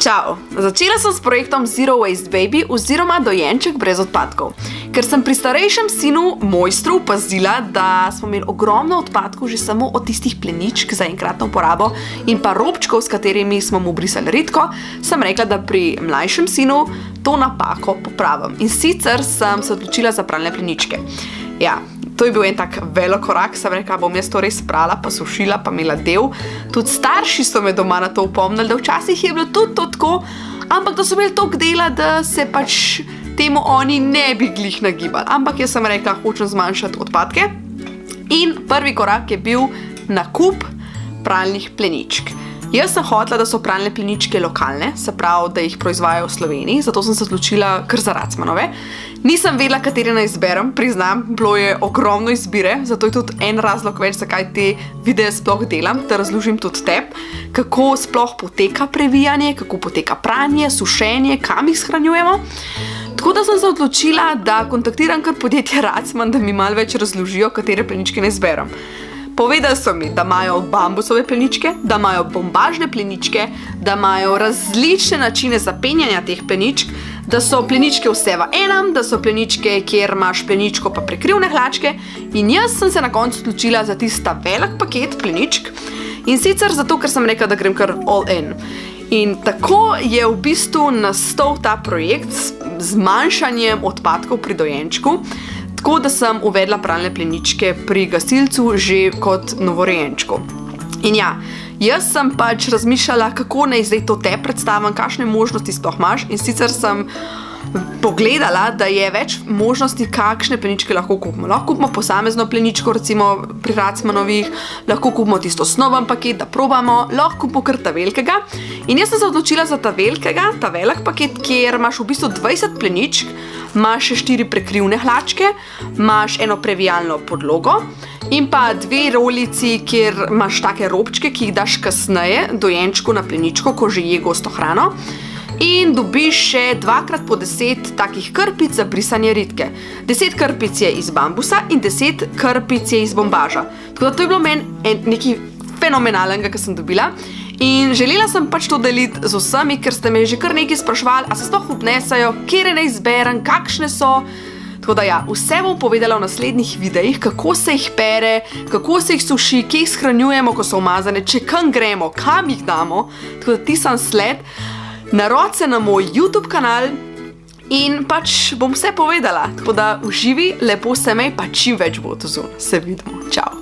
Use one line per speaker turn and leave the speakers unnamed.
Čau! Začela sem s projektom Zero Waste Baby oziroma dojenček brez odpadkov. Ker sem pri starejšem sinu mojstru opazila, da smo imeli ogromno odpadkov že samo od tistih pleničk za enkratno uporabo in pa robčkov, s katerimi smo mu brisali redko, sem rekla, da pri mlajšem sinu to napako popravim. In sicer sem se odločila za pralne pleničke. Ja, to je bil en tak velik korak, sem rekla, bom jaz to res prala, pa sušila, pa imela del. Tudi starši so me doma na to upomnili, da včasih je bilo tudi to tako, ampak da so imeli toliko dela, da se pač temu oni ne bi glih nagibali. Ampak jaz sem rekla, hočem zmanjšati odpadke. In prvi korak je bil nakup pralnih pleničk. Jaz sem hotela, da so pralne pleničke lokalne, se pravi, da jih proizvajajo v Sloveniji, zato sem se odločila kar za Racmanove. Nisem vedela, katere naj izberem, priznam, bilo je ogromno izbire, zato je tudi en razlog več, zakaj te videe sploh delam, da razložim tudi tebi, kako sploh poteka previjanje, kako poteka pranje, sušenje, kam jih shranjujemo. Tako da sem se odločila, da kontaktiram kar podjetje Racman, da mi malo več razložijo, katere pleničke naj izberem. Povedali so mi, da imajo bambusove pleničke, da imajo bombažne pleničke, da imajo različne načine zapenjanja teh pleničk, da so pleničke vse v enem, da so pleničke, kjer imaš pleničko pa prekrivne hlačke. In jaz sem se na koncu odločila za tista velik paket pleničk. In sicer zato, ker sem rekla, da grem kar all in. In tako je v bistvu nastal ta projekt z zmanjšanjem odpadkov pri dojenčku. Tako da sem uvedla pralne pleničke pri gasilcu že kot novorojenčku. In ja, jaz sem pač razmišljala, kako naj zdaj to te predstavim, kakšne možnosti sploh imaš. In sicer sem pogledala, da je več možnosti, kakšne pleničke lahko kupimo. Lahko kupimo posamezno pleničko, recimo pri Racmanovih, lahko kupimo tisto osnoven paket, da probamo, lahko kupimo kar ta velikega. In jaz sem se odločila za ta velikega, ta velik paket, kjer imaš v bistvu 20 pleničk, imaš še 4 prekrivne hlačke, imaš eno previjalno podlogo in pa 2 rolici, kjer imaš take robčke, ki jih daš kasneje dojenčku na pleničko, ko že je gosto hrano. In dobiš še 2x po 10 takih krpic za brisanje ritke. 10 krpic je iz bambusa in 10 krpic je iz bombaža. Tako da to je bilo meni nekaj fenomenalnega, kar sem dobila. In želela sem pač to deliti z vsemi, ker ste me že kar nekaj spraševali, a se sploh obnesajo, kjer ne izberem, kakšne so. Tako da ja, vse bom povedala v naslednjih videih, kako se jih pere, kako se jih suši, kje jih shranjujemo, ko so umazane, če kam gremo, kam jih damo. Tako da ti sem sled. Narod se na moj YouTube kanal in pač bom vse povedala. Tako da uživi, lepo se mej, pa čim več bo to zun. Se vidimo. Čau.